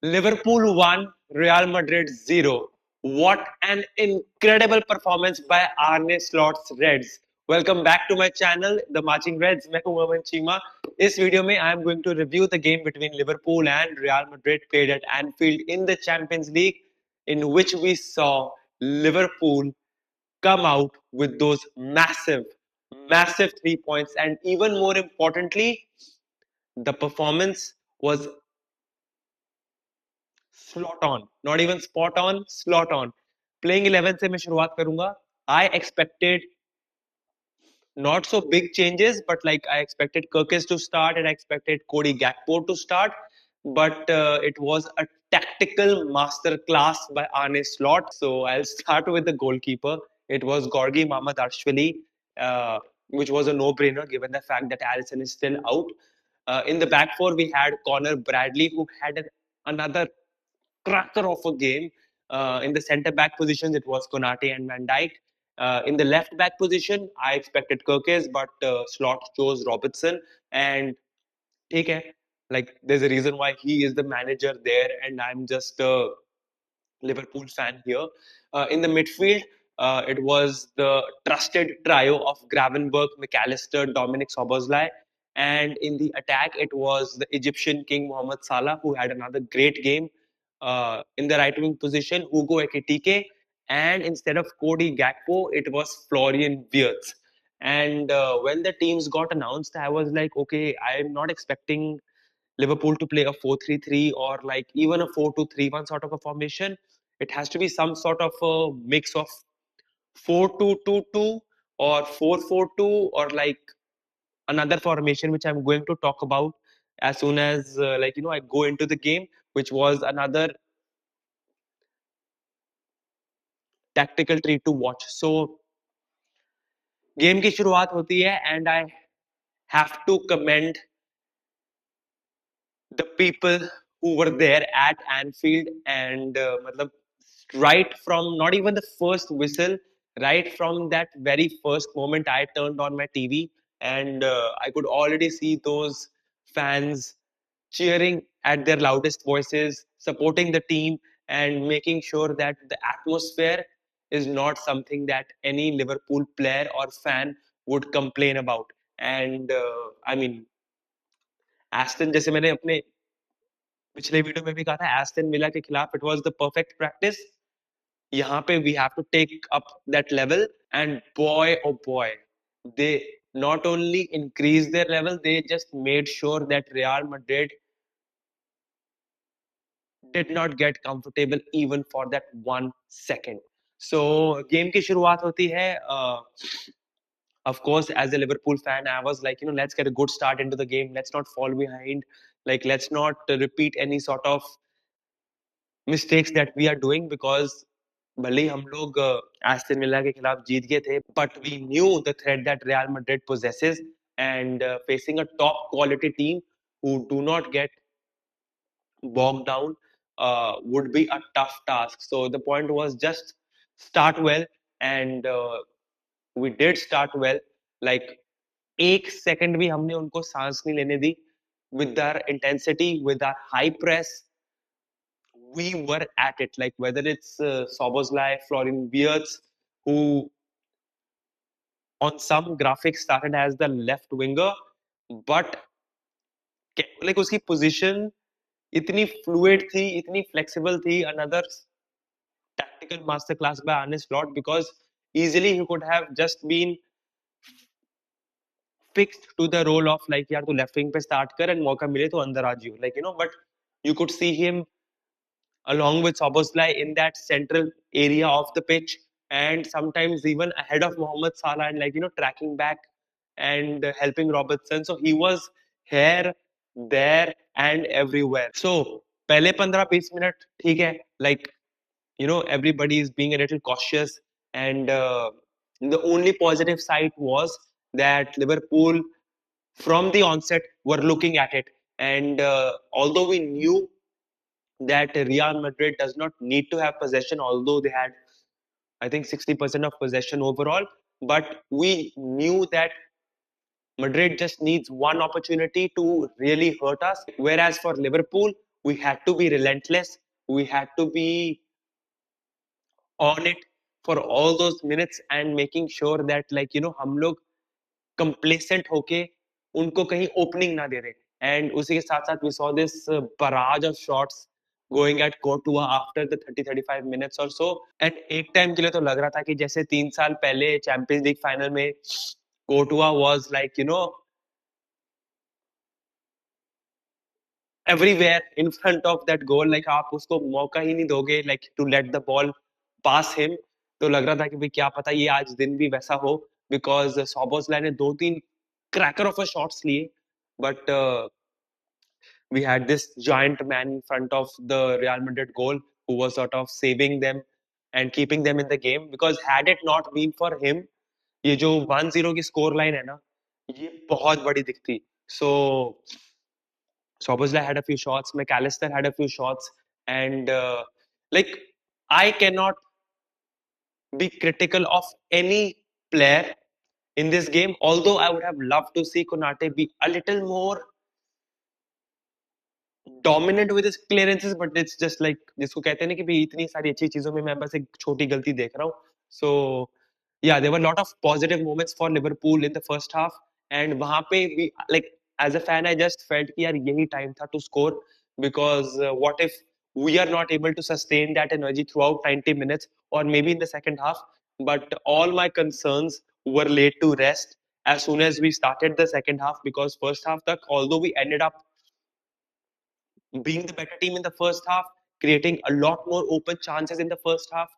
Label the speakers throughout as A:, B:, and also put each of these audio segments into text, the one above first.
A: Liverpool 1, Real Madrid 0. What an incredible performance by Arne Slot's Reds. Welcome back to my channel, The Marching Reds. मैं हूं अमन चीमा. इस video में I am going to review the game between Liverpool and Real Madrid played at Anfield in the Champions League, in which we saw Liverpool come out with those massive 3 points, and even more importantly, the performance was slot on, not even spot on, slot on. Playing 11 से मैं शुरुआत करूंगा. I expected not so big changes, but like I expected Kirkis to start and I expected Cody Gakpo to start. But it was a tactical masterclass by Arne Slot. So I'll start with the goalkeeper. It was Gorgi Mamadashvili, which was a no-brainer given the fact that Allison is still out. In the back four, we had Connor Bradley, who had another cracker of a game. In the centre back positions, it was Konate and Van Dijk. In the left back position, I expected Kirkes, but Slot chose Robertson. And take care. Like, there's a reason why he is the manager there, and I'm just a Liverpool fan here. In the midfield, it was the trusted trio of Gravenberch, McAllister, Dominic Szoboszlai. And in the attack, it was the Egyptian king Mohamed Salah, who had another great game. In the right wing position, Hugo Ekitike. And instead of Cody Gakpo, it was Florian Wirtz. And when the teams got announced, I was like, okay, I'm not expecting Liverpool to play a 4-3-3 or like even a 4-2-3-1 sort of a formation. It has to be some sort of a mix of 4-2-2-2 or 4-4-2 or like another formation which I'm going to talk about as soon as I go into the game, which was another tactical tree to watch. So game की शुरुआत होती है and I have to commend the people who were there at Anfield and right from not even the first whistle, right from that very first moment I turned on my TV and I could already see those fans cheering at their loudest voices, supporting the team and making sure that the atmosphere is not something that any Liverpool player or fan would complain about. And I mean, Aston जैसे मैंने अपने पिछले video में भी कहा था Aston Villa के खिलाफ it was the perfect practice यहाँ पे we have to take up that level and boy oh boy they not only increased their level they just made sure that Real Madrid did not get comfortable even for that 1 second. So game की शुरुआत होती है of course as a Liverpool fan I was like let's get a good start into the game, let's not fall behind, like let's not repeat any sort of mistakes that we are doing because भले ही हम लोग Aston Villa के खिलाफ जीत गए थे but we knew the threat that Real Madrid possesses and facing a top quality team who do not get bogged down would be a tough task. So the point was just start well and we did start well. Like एक second भी हमने उनको सांस नहीं लेने दी. With our intensity, with our high press, we were at it. Like whether it's Szoboszlai, Florian Wirtz, who on some graphics started as the left winger, but like उसकी position इतनी fluid थी, इतनी flexible थी. Another tactical masterclass by Arne Slot because easily he could have just been fixed to the role of like यार तू left wing पे start कर and मौका मिले तो अंदर आ जियो, like but you could see him along with Szoboszlai in that central area of the pitch and sometimes even ahead of Mohamed Salah and tracking back and helping Robertson. So he was here, there and everywhere. So पहले 15-20 minute ठीक है, like everybody is being a little cautious and the only positive side was that Liverpool from the onset were looking at it and although we knew that Real Madrid does not need to have possession, although they had, I think, 60% of possession overall. But we knew that Madrid just needs one opportunity to really hurt us. Whereas for Liverpool, we had to be relentless, we had to be on it for all those minutes and making sure that like हम लोग complacent होके उनको कहीं opening ना दे दे. And उसी के साथ साथ we saw this barrage of shots going at Courtois after the 30-35 minutes or so. And एक टाइम के लिए तो लग रहा था कि जैसे 3 साल पहले चैंपियंस लीग फाइनल में Courtois was like everywhere in front of that goal, like आप उसको मौका ही नहीं दोगे like to let the ball pass him. तो लग रहा था कि भाई क्या पता ये आज दिन भी वैसा हो, because Szoboszlai ने 2-3 cracker of a shots लिए, but we had this giant man in front of the Real Madrid goal who was sort of saving them and keeping them in the game, because had it not been for him, ये जो 1-0 की score line है ना, ये बहुत बड़ी दिखती. So Szoboszlai had a few shots, McAllister had a few shots, and like I cannot be critical of any player in this game. Although I would have loved to see Konate be a little more dominant with his clearances, but it's just like जिसको कहते हैं ना कि भाई इतनी सारी अच्छी चीजों में मैं बस एक छोटी गलती देख रहा हूँ. So yeah, there were a lot of positive moments for Liverpool in the first half, and वहाँ पे we like as a fan I just felt कि यार यही time था to score, because what if we are not able to sustain that energy throughout 90 minutes or maybe in the second half. But all my concerns were laid to rest as soon as we started the second half, because first half tak, although we ended up being the better team in the first half, creating a lot more open chances in the first half,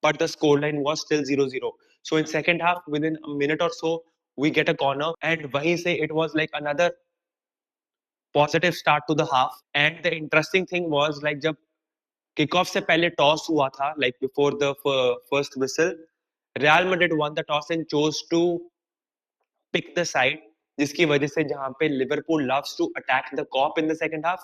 A: but the scoreline was still 0-0. So in second half, within a minute or so, we get a corner, and wahi se it was like another positive start to the half. And the interesting thing was like जब kickoff से पहले toss हुआ था, like before the first whistle, Real Madrid won the toss and chose to pick the side, जिसकी वजह से जहाँ पे Liverpool loves to attack the Kop in the second half,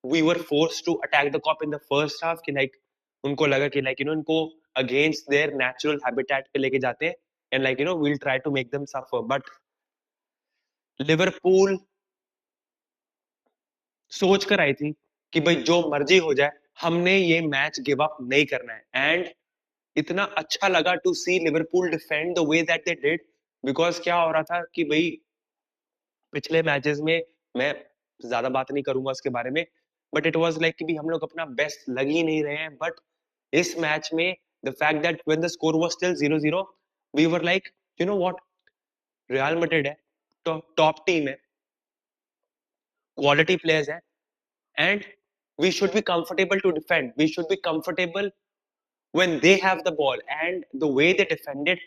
A: we were forced to attack the Kop in the first half कि like उनको लगा कि like इनको against their natural habitat पे लेके जाते हैं, and like we'll try to make them suffer. But Liverpool सोच कर आई थी कि भाई जो मर्जी हो जाए, हमने ये मैच गिव अप नहीं करना है. एंड इतना अच्छा लगा to see Liverpool defend the way that they did, because क्या हो रहा था कि भाई पिछले मैचेस में मैं ज्यादा बात नहीं करूंगा उसके बारे में, बट इट वाज लाइक कि भी हम लोग अपना बेस्ट लग ही नहीं रहे हैं. बट इस मैच में the fact that when the score was still 0-0, we were like what, Real Madrid है, तो टॉप टीम है, क्वालिटी प्लेयर्स है, and we should be comfortable to defend, we should be comfortable when they have the ball. And the way they defended,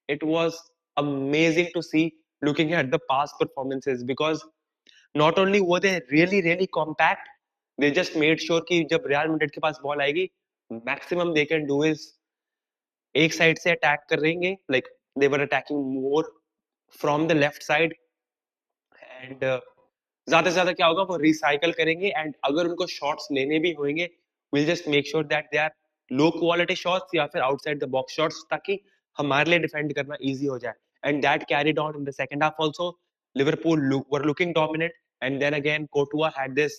A: it was amazing to see looking at the past performances, because not only were they really really compact, they just made sure कि जब Real Madrid के पास ball आएगी, maximum they can do is एक side से attack करेंगे, like they were attacking more from the left side, and ज्यादा से ज्यादा क्या होगा वो रिसाइकल करेंगे, एंड अगर उनको शॉट्स लेने भी होंगे, will just make sure that they are low quality shots या फिर आउटसाइड द बॉक्स शॉट्स, ताकि हमारे लिए डिफेंड करना इजी हो जाए. And that carried on in the second half also. Liverpool were looking dominant, and then again Courtois had this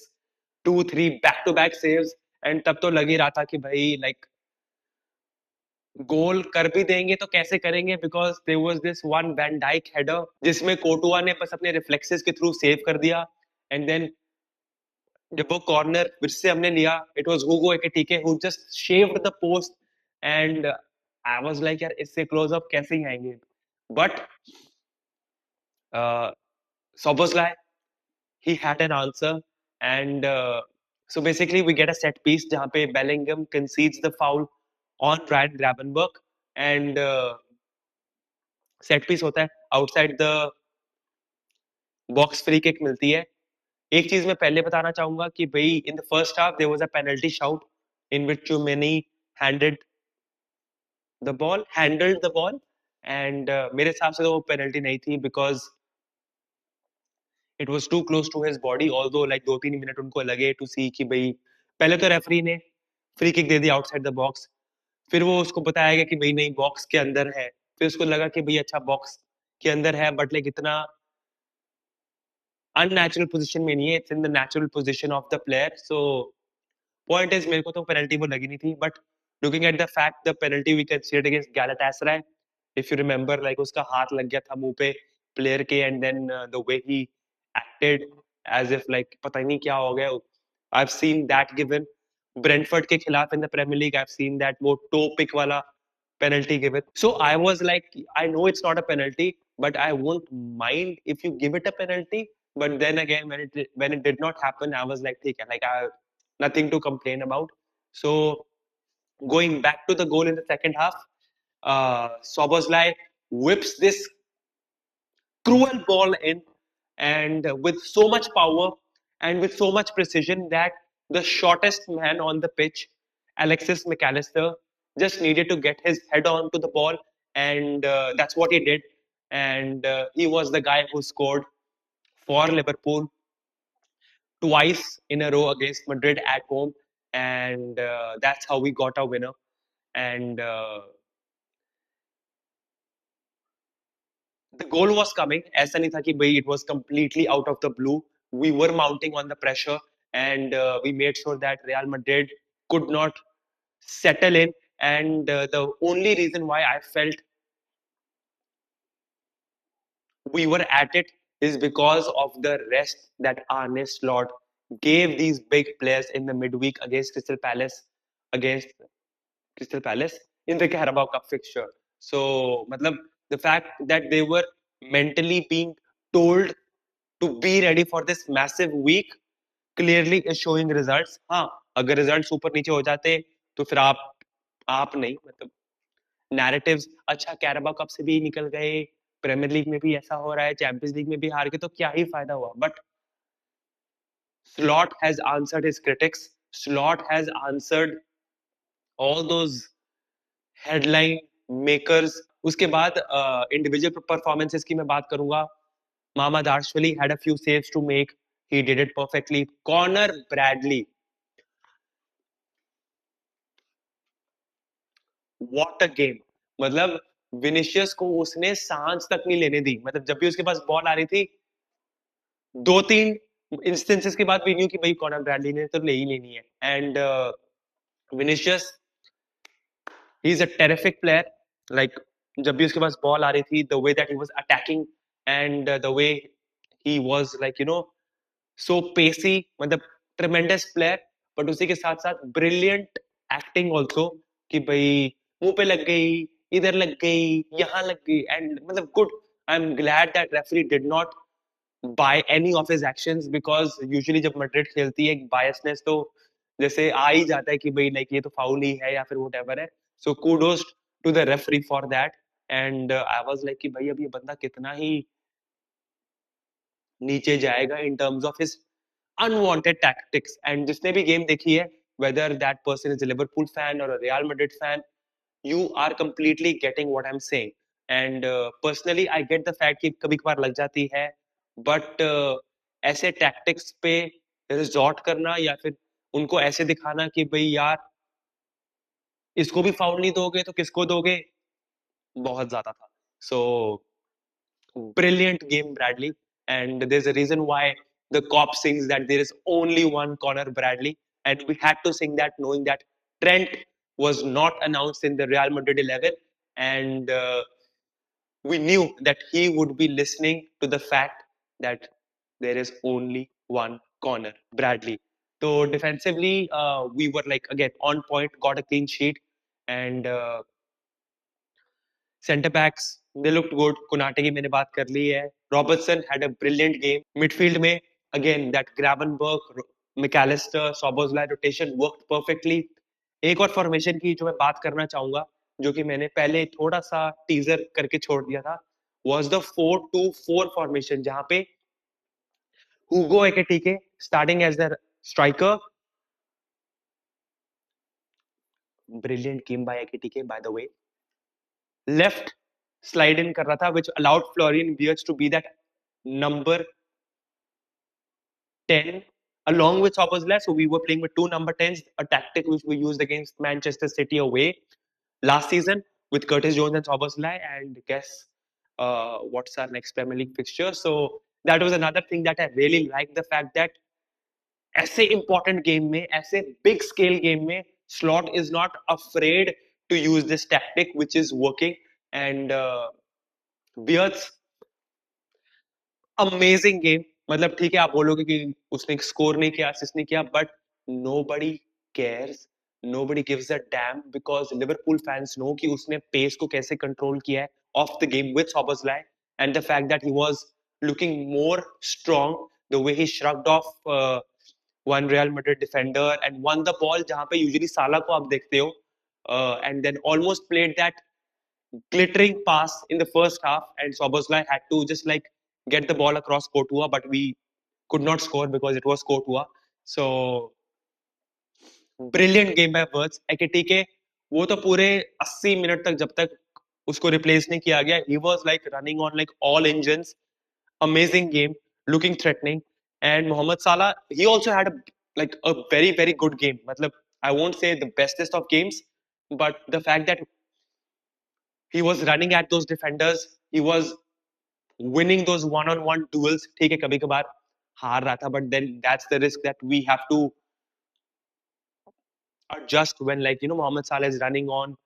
A: 2-3 back to back saves, एंड तब तो लग ही रहा था कि भाई लाइक गोल कर भी देंगे तो कैसे करेंगे, because there was this one Van Dijk header जिसमें कोर्टुआ ने बस अपने रिफ्लेक्सेस के थ्रू सेव कर दिया. एंड देन जब वो कॉर्नर फिर से हमने लिया, it was Hugo एकिटिके who just shaved the post, and I was like यार इससे क्लोज अप कैसे ही आएंगे. But Szoboszlai, he had an answer, and so basically we get a set piece जहाँ पे Bellingham concedes the foul on Ryan Gravenberch, and set piece होता है outside the box, free kick मिलती है. एक चीज मैं पहले बताना चाहूंगा कि भाई in the first half there was a penalty shout in which Tchouameni handed handled the ball, and मेरे हिसाब से तो वो पेनल्टी नहीं थी, because it was too close to his body. Although like 2-3 minute उनको लगे टू सी कि भाई पहले तो रेफरी ने free kick they the outside the box, फिर वो उसको बताया गया कि भाई नहीं बॉक्स के अंदर है, फिर उसको लगा कि भाई अच्छा बॉक्स के अंदर है, बट लाइक इतना unnatural position में नहीं है, it's in the natural position of the player. So Point is मेरे को तो penalty वो लगी नहीं थी, but looking at the fact the penalty we considered against Galatasaray, if you remember, like उसका हाथ लग गया था मुंह पे player के, and then the way he acted as if like पता ही नहीं क्या हो गया. I've seen that given Brentford के खिलाफ in the Premier League. I've seen that वो toe pick वाला penalty given. So I was like, I know it's not a penalty, but I won't mind if you give it a penalty. But then again, when it did not happen, I was like, ठीक है, like I nothing to complain about. So going back to the goal in the second half, Szoboszlai whips this cruel ball in, and with so much power and with so much precision that the shortest man on the pitch, Alexis McAllister, just needed to get his head onto the ball, and that's what he did. And he was the guy who scored for Liverpool twice in a row against Madrid at home, and that's how we got our winner. And the goal was coming. ऐसा नहीं था कि भाई it was completely out of the blue. We were mounting on the pressure, and we made sure that Real Madrid could not settle in. And the only reason why I felt we were at it is because of the rest that Arne Slot gave these big players in the midweek against Crystal Palace in the Carabao Cup fixture. So, matlab, the fact that they were mentally being told to be ready for this massive week clearly is showing results. हाँ, अगर results ऊपर नीचे हो जाते तो फिर आप नहीं, मतलब narratives अच्छा कैराबा कप से भी निकल गए, प्रीमियर लीग में भी ऐसा हो रहा है, चैंपियंस लीग में भी हार गए, तो क्या ही फायदा हुआ. But Slot has answered his critics. Slot has answered all those headline makers. उसके बाद इंडिविजुअल परफॉर्मेंसेस की मैं बात करूंगा. Mamardashvili had a few saves to make. He did it perfectly. Conor Bradley, what a game. मतलब Vinicius को उसने सांस तक नहीं लेने दी. मतलब जब भी उसके पास बॉल आ रही थी, दो तीन इंस्टेंसेस के बाद वी न्यू कि भाई कॉर्नर ब्रैडली ने तो ले ही लेनी है. And Vinicius, he is a terrific player. Like जब भी उसके पास बॉल आ रही थी, the way that he was attacking, and the way he was like so pacey, मतलब ट्रेमेंडस प्लेयर. बट उसी के साथ साथ ब्रिलियंट एक्टिंग ऑल्सो, कि भाई मुंह पे लग गई, इधर लग गई, यहाँ लग गई, एंड मतलब good. I am glad that referee did not by any of his actions, because usually जब मैड्रिड खेलती है, एक बायसनेस तो जैसे आ ही जाता है कि भाई लाइक ये तो फाउल ही है या फिर व्हाटएवर है. So kudos to the referee for that. And I was like कि भाई अब ये बंदा कितना ही नीचे जाएगा in terms of his unwanted tactics. And जिसने भी गेम देखी है, whether that person is a Liverpool fan or a Real Madrid fan, you are completely getting what I'm saying. And personally I get the fact कि कभी कभार लग जाती है, but ऐसे tactics पे resort करना या फिर उनको ऐसे दिखाना कि भाई यार इसको भी फाउल नहीं दोगे तो किसको दोगे, बहुत ज्यादा था. So brilliant game, Bradley. And there's a reason why the cop sings that there is only one Connor Bradley. And we had to sing that knowing that Trent was not announced in the Real Madrid 11. And we knew that he would be listening to the fact that there is only one Connor Bradley. So defensively, we were like, again, on point, got a clean sheet. And centre backs they looked good. Konate की मैंने बात कर ली है. Robertson had a brilliant game. Midfield में again that Gravenberch, Mac Allister, Szoboszlai rotation worked perfectly. एक और formation की जो मैं बात करना चाहूंगा, जो कि मैंने पहले थोड़ा सा टीजर करके छोड़ दिया था, वाज द 4-2-4 फॉर्मेशन, जहां पे Hugo Ekitike starting as the striker. Brilliant game by Ekitike by the way. Left slide in कर रहा था, which allowed Florian Wirtz to be that number 10 along with Szoboszlai. So we were playing with two number 10s, a tactic which we used against Manchester City away last season with Curtis Jones and Szoboszlai. And guess what's our next Premier League fixture? So that was another thing that I really liked, the fact that ऐसे important game में, ऐसे big scale game में, Slot is not afraid to use this tactic which is working. And bears amazing game. मतलब ठीक है, आप बोलोगे कि उसने स्कोर नहीं किया, असिस्ट नहीं किया, but nobody cares, nobody gives a damn because Liverpool fans know कि उसने पेस को कैसे कंट्रोल किया है off the game with Szoboszlai, and the fact that he was looking more strong, the way he shrugged off one Real Madrid defender and won the ball जहां पे usually साला को आप देखते हो, and then almost played that glittering pass in the first half, and Szoboszlai had to just like get the ball across Courtois, but we could not score because it was Courtois. So brilliant game by Wirtz. कि ठीक है, वो तो पूरे 80 minute तक जब तक उसको रिप्लेस नहीं किया गया, he was like running on like all engines. Amazing game, looking threatening. And Mohamed Salah, he also had a very very good game. मतलब I won't say the bestest of games, but the fact that he was running at those defenders, he was winning those one-on-one duels. ठीक है, कभी कभार हार रहा था, but then that's the risk that we have to adjust when, like, Mohamed Salah is running on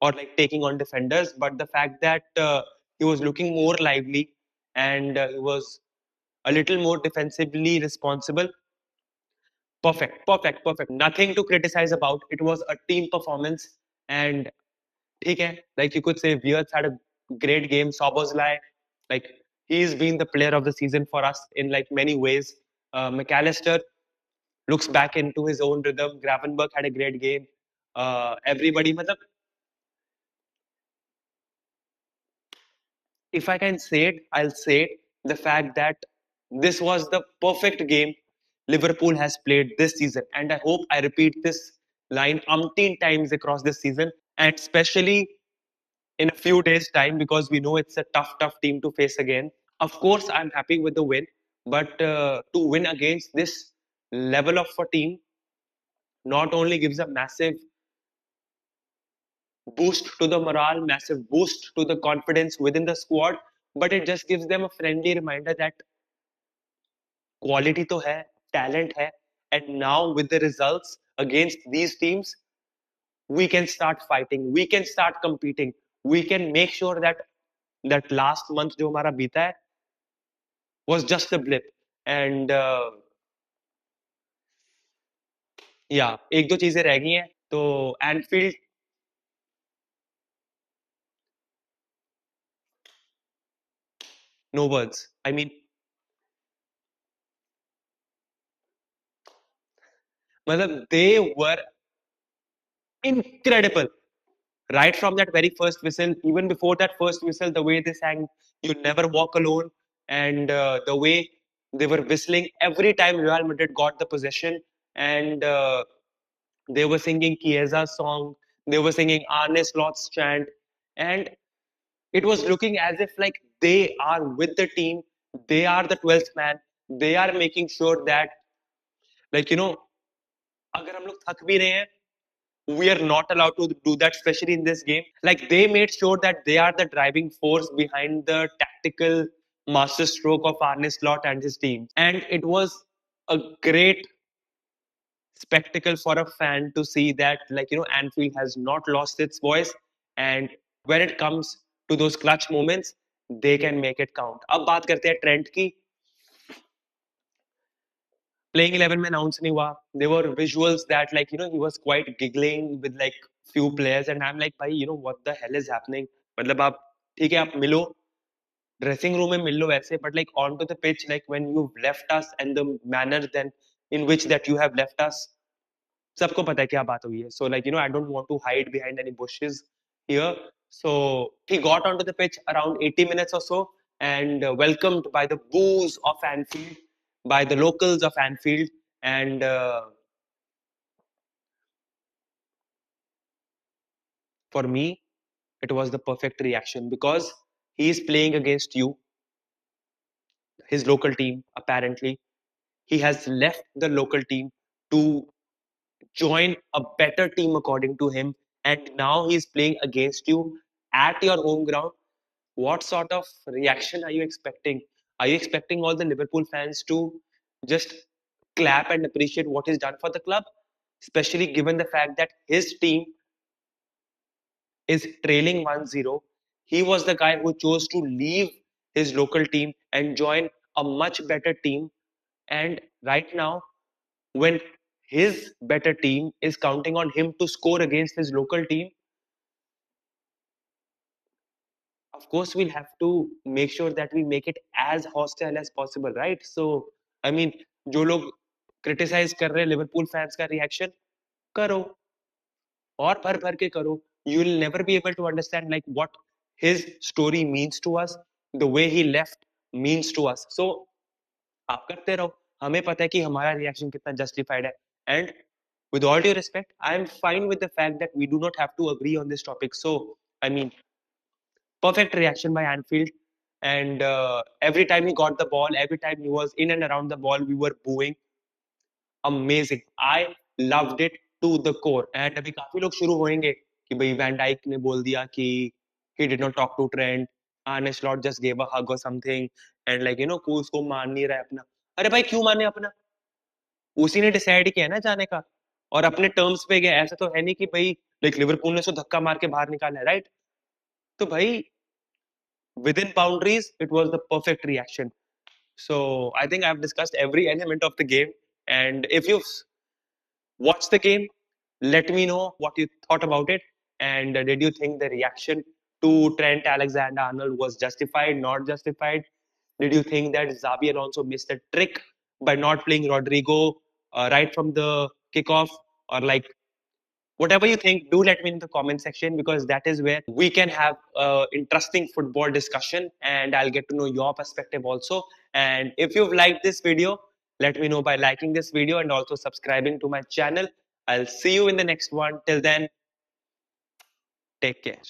A: or like taking on defenders. But the fact that he was looking more lively, and he was a little more defensively responsible. Perfect, perfect, perfect. Nothing to criticize about. It was a team performance. And ठीक है, like you could say Wirtz had a great game. Szoboszlai, like, he's been the player of the season for us in like many ways. McAllister looks back into his own rhythm. Gravenberch had a great game. Everybody, matlab, if I can say it, I'll say it. The fact that this was the perfect game Liverpool has played this season, and I hope I repeat this line umpteen times across this season, and especially in a few days' time, because we know it's a tough, tough team to face again. Of course, I'm happy with the win, but to win against this level of a team not only gives a massive boost to the morale, massive boost to the confidence within the squad, but it just gives them a friendly reminder that quality to hai, talent hai, and now with the results against these teams, we can start fighting, we can start competing, we can make sure that that last month जो हमारा बीता है was just a blip. And yeah, एक दो चीजें रह गई हैं. तो Anfield, no words. I mean, मतलब they were incredible right from that very first whistle. Even before that first whistle, the way they sang "You Never Walk Alone," and the way they were whistling every time Real Madrid got the possession, and they were singing Chiesa's song, they were singing Arne Slot's chant, and it was looking as if like they are with the team, they are the 12th man, they are making sure that, like, अगर हम लोग थक भी रहे हैं, we are not allowed to do that, especially in this game. Like, they made sure that they are the driving force behind the tactical masterstroke of Arne Slot and his team. And it was a great spectacle for a fan to see that, like, Anfield has not lost its voice, and when it comes to those clutch moments, they can make it count. अब बात करते हैं Trent की. Playing 11 में announce नहीं हुआ. There were visuals that, like, he was quite giggling with like few players, and I'm like, भाई, what the hell is happening? मतलब आप ठीक है, आप मिलो ड्रेसिंग रूम में मिल लो वैसे, but like on to the pitch, like when you've left us and the manner then in which that you have left us, सबको पता है क्या बात हुई है. So, like, I don't want to hide behind any bushes here. So he got onto the pitch around 80 minutes or so, and welcomed by the boos of Anfield, by the locals of Anfield. And for me, it was the perfect reaction because he is playing against you, his local team. Apparently, he has left the local team to join a better team according to him, and now he's playing against you at your home ground. What sort of reaction are you expecting? Are you expecting all the Liverpool fans to just clap and appreciate what he's done for the club, especially given the fact that his team is trailing 1-0. He was the guy who chose to leave his local team and join a much better team. And right now, when his better team is counting on him to score against his local team, of course, we'll have to make sure that we make it as hostile as possible, right? So, I mean, जो लोग criticize कर रहे हैं Liverpool fans का reaction करो और भर भर के करो. You will never be able to understand like what his story means to us, the way he left means to us. So आप करते रहो. हमें पता है कि हमारा रिएक्शन कितना justified है. And with all due respect, I am fine with the fact that we do not have to agree on this topic. So I mean, perfect reaction by Anfield. And every time he got the ball, every time he was in and around the ball, we were booing. Amazing. I loved it to the core. And अभी काफी लोग शुरू होंगे कि भाई van Dyke ने बोल दिया कि he did not talk to Trent. Arne Slot just gave a hug or something. And like, you know, कोई उसको मान नहीं रहा है अपना. अरे भाई क्यों माने अपना? उसी ने डिसाइड किया ना जाने का. और अपने टर्म्स पे गया. ऐसा तो है नहीं कि भाई लाइक लिवरपूल ने उसको धक्का मार के बाहर निकाला है, राइट? तो भाई within boundaries, it was the perfect reaction. So I think I've discussed every element of the game. And if you've watched the game, let me know what you thought about it. And did you think the reaction to Trent Alexander Arnold was justified, not justified? Did you think that Xabi Alonso missed a trick by not playing Rodrigo right from the kickoff? Or like whatever you think, do let me in the comment section because that is where we can have interesting football discussion and I'll get to know your perspective also. And if you've liked this video, let me know by liking this video and also subscribing to my channel. I'll see you in the next one. Till then, take care.